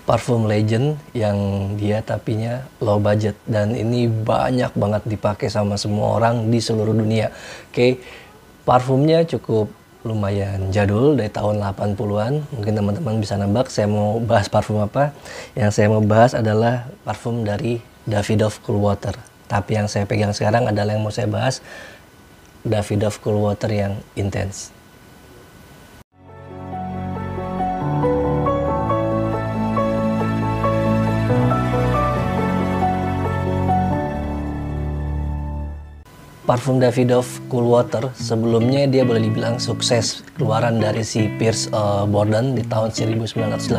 parfum legend yang dia tapinya low budget, dan ini banyak banget dipakai sama semua orang di seluruh dunia. Oke, parfumnya cukup lumayan jadul dari tahun 80-an. Mungkin teman-teman bisa nebak saya mau bahas parfum apa. Yang saya mau bahas adalah parfum dari Davidoff Cool Water. Tapi yang saya pegang sekarang adalah yang mau saya bahas, Davidoff Cool Water yang Intense. Parfum Davidoff Cool Water sebelumnya dia boleh dibilang sukses, keluaran dari si Pierce Bourdain di tahun 1988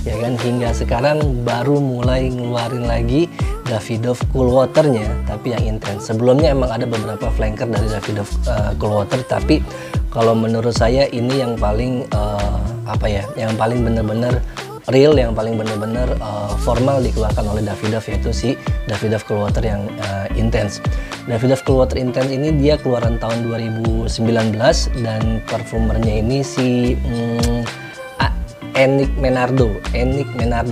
ya kan, hingga sekarang baru mulai ngeluarin lagi Davidoff Cool Water-nya tapi yang Intense. Sebelumnya emang ada beberapa flanker dari Davidoff Cool Water, tapi kalau menurut saya ini yang paling yang paling bener-bener real, yang paling bener-bener formal dikeluarkan oleh Davidoff, yaitu si Davidoff Cool Water yang Intense. Davidoff Cool Water Intense ini dia keluaran tahun 2019 dan parfumernya ini si Enric Menardo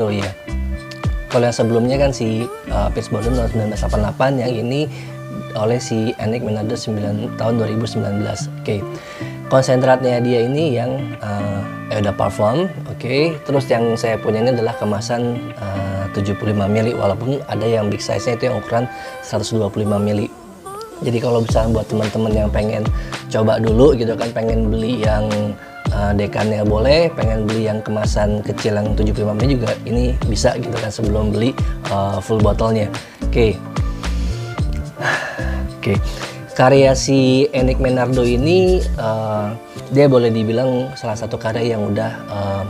ya. Kalau yang sebelumnya kan si Pierce Bourdain tahun 1988, yang ini oleh si Enric Menardo tahun 2019. Oke. Konsentratnya dia ini yang eau de parfum, oke. Terus yang saya punya ini adalah kemasan 75 ml, walaupun ada yang big size-nya itu yang ukuran 125 ml. Jadi kalau misalnya buat teman-teman yang pengen coba dulu gitu kan, pengen beli yang dekannya boleh, pengen beli yang kemasan kecil yang 75 ml juga ini bisa gitu kan, sebelum beli full botolnya. Oke. Karya si Enric Menardo ini dia boleh dibilang salah satu karya yang udah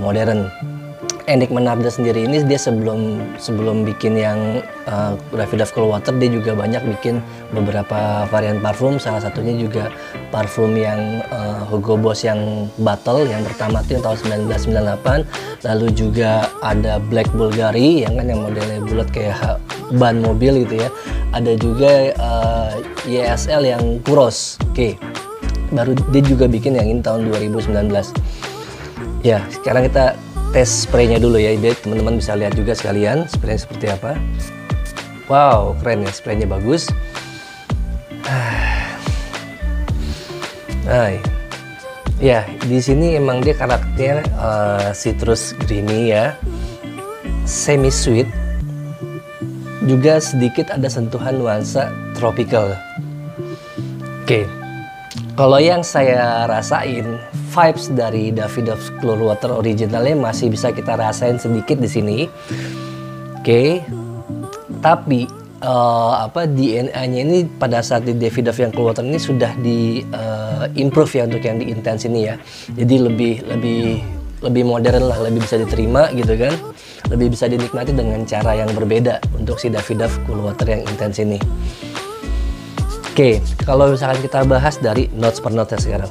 modern. Enric Menardo sendiri ini dia sebelum bikin yang Davidoff Cool Water, dia juga banyak bikin beberapa varian parfum. Salah satunya juga parfum yang Hugo Boss yang Battle yang pertama itu yang tahun 1998. Lalu juga ada Black Bulgari yang kan yang modelnya bulat kayak ban mobil gitu ya. Ada juga YSL yang Kuros. Oke. Baru dia juga bikin yang ini tahun 2019. Ya, sekarang kita tes spraynya dulu ya, jadi teman-teman bisa lihat juga sekalian spraynya seperti apa. Wow, keren ya, spraynya bagus. Ya, di sini emang dia karakter citrus greeny ya, semi sweet, juga sedikit ada sentuhan nuansa tropical. Oke. Kalau yang saya rasain, vibes dari Davidoff Cool Water originalnya masih bisa kita rasain sedikit di sini. Oke. Tapi DNA-nya ini pada saat di Davidoff yang Cool Water ini sudah di improve ya untuk yang di Intense ini ya. Jadi lebih modern lah, lebih bisa diterima gitu kan. Lebih bisa dinikmati dengan cara yang berbeda untuk si Davidoff Cool Water yang Intense ini. Oke, kalau misalkan kita bahas dari notes per notes sekarang.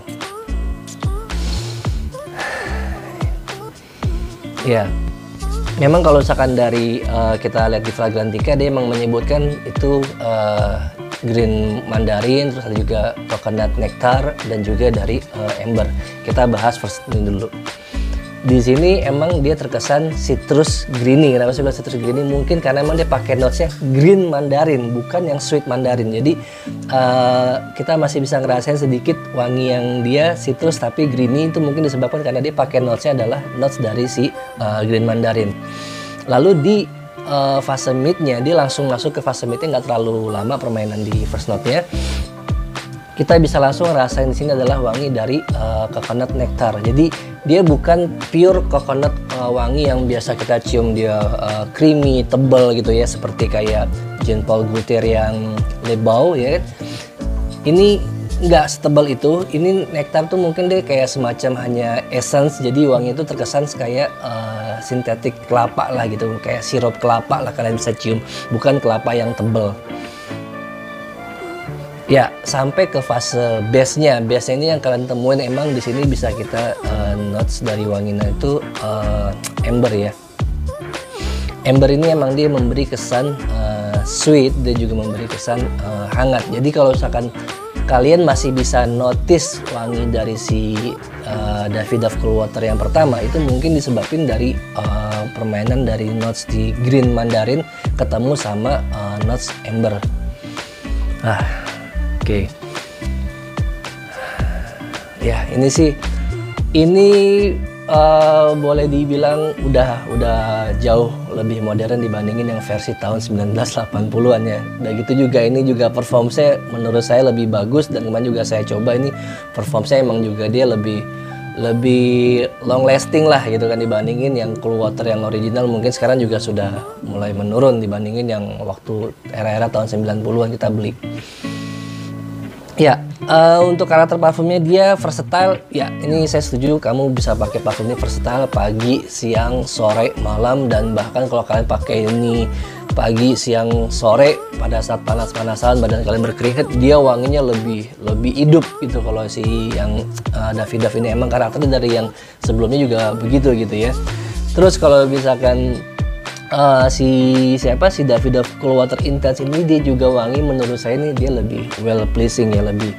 Ya, memang kalau misalkan dari kita lihat di Fragrantica, dia memang menyebutkan itu green mandarin, terus ada juga coconut nectar, dan juga dari amber. Kita bahas first ini dulu. Di sini emang dia terkesan citrus greeny. Kenapa saya bilang citrus greeny? Mungkin karena emang dia pakai notesnya green mandarin, bukan yang sweet mandarin. Jadi kita masih bisa ngerasain sedikit wangi yang dia citrus tapi greeny, itu mungkin disebabkan karena dia pakai notesnya adalah notes dari si green mandarin. Lalu di fase midnya, dia langsung masuk ke fase midnya, nggak terlalu lama permainan di first note-nya. Kita bisa langsung rasain di sini adalah wangi dari coconut nectar. Jadi dia bukan pure coconut wangi yang biasa kita cium, dia creamy, tebal gitu ya, seperti kayak Jean Paul Gaultier yang Le Beau ya. Ini nggak setebal itu. Ini nektar tuh mungkin dia kayak semacam hanya essence, jadi wangi itu terkesan kayak sintetik kelapa lah gitu, kayak sirup kelapa lah kalian bisa cium, bukan kelapa yang tebal. Ya, sampai ke fase base-nya. Base-nya ini yang kalian temuin emang di sini bisa kita notes dari wanginya itu amber ya. Amber ini emang dia memberi kesan sweet, dia juga memberi kesan hangat. Jadi kalau misalkan kalian masih bisa notice wangi dari si Davidoff Cool Water yang pertama, itu mungkin disebabkan dari permainan dari notes di green mandarin ketemu sama notes amber. Oke. Ya, ini sih boleh dibilang udah jauh lebih modern dibandingin yang versi tahun 1980-an ya. Dan gitu juga ini juga perform saya menurut saya lebih bagus, dan kemarin juga saya coba ini perform saya emang juga dia lebih long lasting lah gitu kan dibandingin yang Cool Water yang original. Mungkin sekarang juga sudah mulai menurun dibandingin yang waktu era-era tahun 90-an kita beli. Ya, untuk karakter parfumnya dia versatile. Ya, ini saya setuju, kamu bisa pakai parfum ini versatile pagi, siang, sore, malam, dan bahkan kalau kalian pakai ini pagi, siang, sore pada saat panas-panasan badan kalian berkeringat, dia wanginya lebih hidup gitu. Kalau si yang Davidoff Duff ini emang karakternya dari yang sebelumnya juga begitu gitu ya. Terus kalau misalkan si Davidoff Cool Water Intense ini, dia juga wangi menurut saya ini dia lebih well pleasing ya, lebih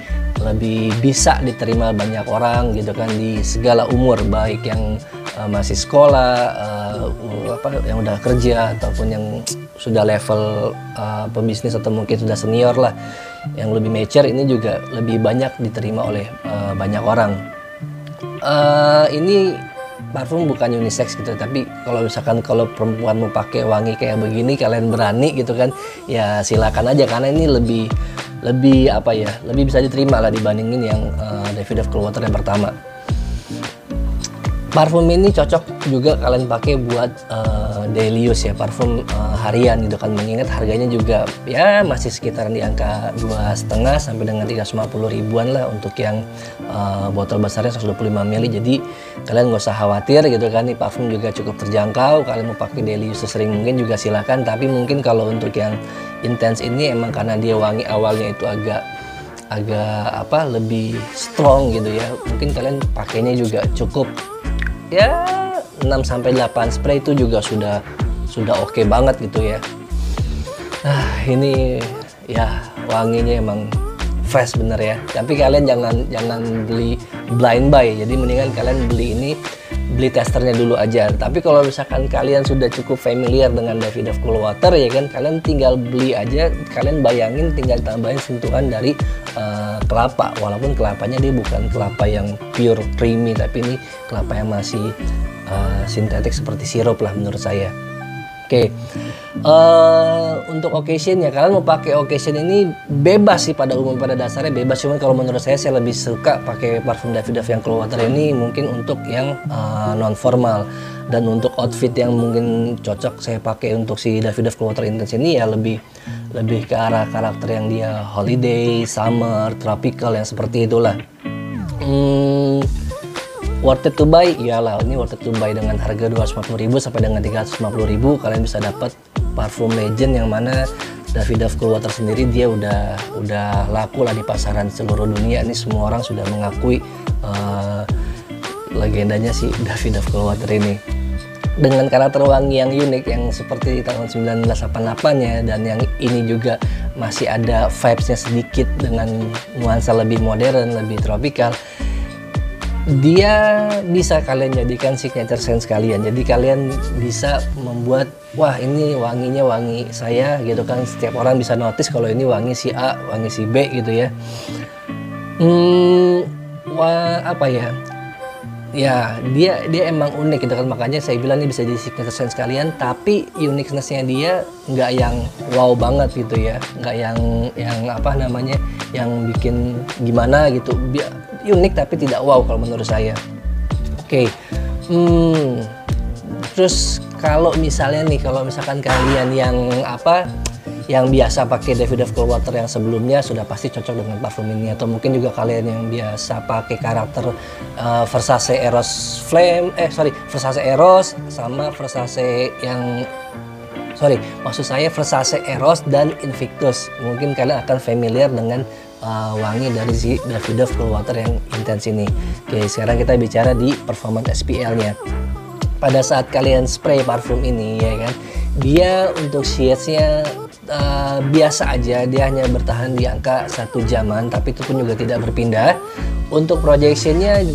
bisa diterima banyak orang gitu kan di segala umur, baik yang masih sekolah, yang udah kerja, ataupun yang sudah level pebisnis atau mungkin sudah senior lah, yang lebih mature. Ini juga lebih banyak diterima oleh banyak orang. Ini parfum bukan unisex gitu, tapi kalau misalkan kalau perempuan mau pakai wangi kayak begini, kalian berani gitu kan, ya silakan aja, karena ini lebih bisa diterima lah dibandingin yang Davidoff Cool Water yang pertama. Parfum ini cocok juga kalian pakai buat daily use ya, parfum harian gitu kan, mengingat harganya juga ya masih sekitaran di angka 2,5 sampai dengan 350 ribuan lah untuk yang botol besarnya 125 ml. Jadi kalian nggak usah khawatir gitu kan, nih parfum juga cukup terjangkau. Kalian mau pakai daily use sering mungkin juga silakan, tapi mungkin kalau untuk yang intense ini emang karena dia wangi awalnya itu agak lebih strong gitu ya, mungkin kalian pakainya juga cukup ya 6-8 spray itu juga sudah oke banget gitu ya. Ini ya wanginya emang fresh bener ya, tapi kalian jangan beli blind buy. Jadi mendingan kalian beli testernya dulu aja. Tapi kalau misalkan kalian sudah cukup familiar dengan Davidoff Cool Water ya kan, kalian tinggal beli aja. Kalian bayangin tinggal tambahin sentuhan dari kelapa, walaupun kelapanya dia bukan kelapa yang pure creamy, tapi ini kelapa yang masih sintetik seperti sirup lah menurut saya. Oke. Untuk occasion ya, kalian mau pakai occasion ini bebas sih, pada dasarnya bebas. Cuman kalau menurut saya lebih suka pakai parfum Davidoff yang Cool Water ini mungkin untuk yang non formal, dan untuk outfit yang mungkin cocok saya pakai untuk si Davidoff Cool Water Intense ini ya lebih ke arah karakter yang dia holiday, summer, tropical yang seperti itulah. Worth it to buy, iyalah ini worth it to buy. Dengan harga 250.000 sampai dengan 350.000 kalian bisa dapat parfum legend yang mana Davidoff Cool Water sendiri dia udah laku lah di pasaran seluruh dunia. Ini semua orang sudah mengakui legendanya si Davidoff Cool Water ini. Dengan karakter wangi yang unik yang seperti tahun 1988 ya, dan yang ini juga masih ada vibes-nya sedikit dengan nuansa lebih modern, lebih tropical. Dia bisa kalian jadikan signature scent kalian. Jadi kalian bisa membuat, wah ini wanginya wangi saya gitu kan. Setiap orang bisa notice kalau ini wangi si A, wangi si B gitu ya. Ya dia emang unik gitu kan, makanya saya bilang ini bisa jadi signature scent kalian. Tapi uniqueness-nya dia nggak yang wow banget gitu ya, nggak yang yang bikin gimana gitu. Unik tapi tidak wow kalau menurut saya. Oke. Terus kalau misalkan kalian yang biasa pakai Davidoff Cool Water yang sebelumnya, sudah pasti cocok dengan parfum ini. Atau mungkin juga kalian yang biasa pakai karakter Versace Eros Versace Eros sama Versace Versace Eros dan Invictus. Mungkin kalian akan familiar dengan wangi dari si Davidoff Cool Water yang intense ini. Oke, sekarang kita bicara di performance SPL-nya. Pada saat kalian spray parfum ini ya kan, dia untuk shades-nya biasa aja, dia hanya bertahan di angka 1 jaman, tapi itu pun juga tidak berpindah. Untuk projection-nya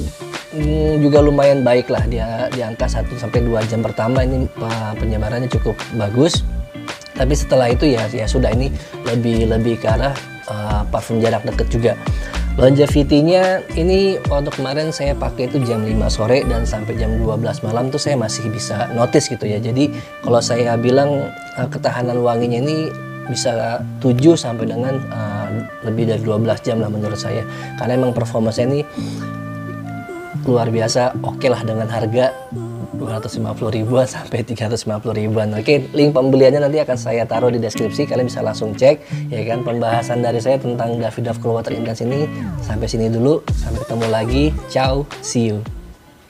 juga lumayan baik lah, dia di angka 1 sampai 2 jam pertama ini penyebarannya cukup bagus. Tapi setelah itu ya sudah, ini lebih ke arah parfum jarak dekat juga. Longevity-nya ini waktu kemarin saya pakai itu jam 5 sore dan sampai jam 12 malam tuh saya masih bisa notice gitu ya. Jadi kalau saya bilang ketahanan wanginya ini bisa 7 sampai dengan lebih dari 12 jam lah menurut saya. Karena emang performanya ini luar biasa, oke lah dengan harga 250 ribuan sampai 350 ribuan. Oke, link pembeliannya nanti akan saya taruh di deskripsi, kalian bisa langsung cek ya kan. Pembahasan dari saya tentang Davidoff Cool Water Intense ini sampai sini dulu, sampai ketemu lagi, ciao, see you.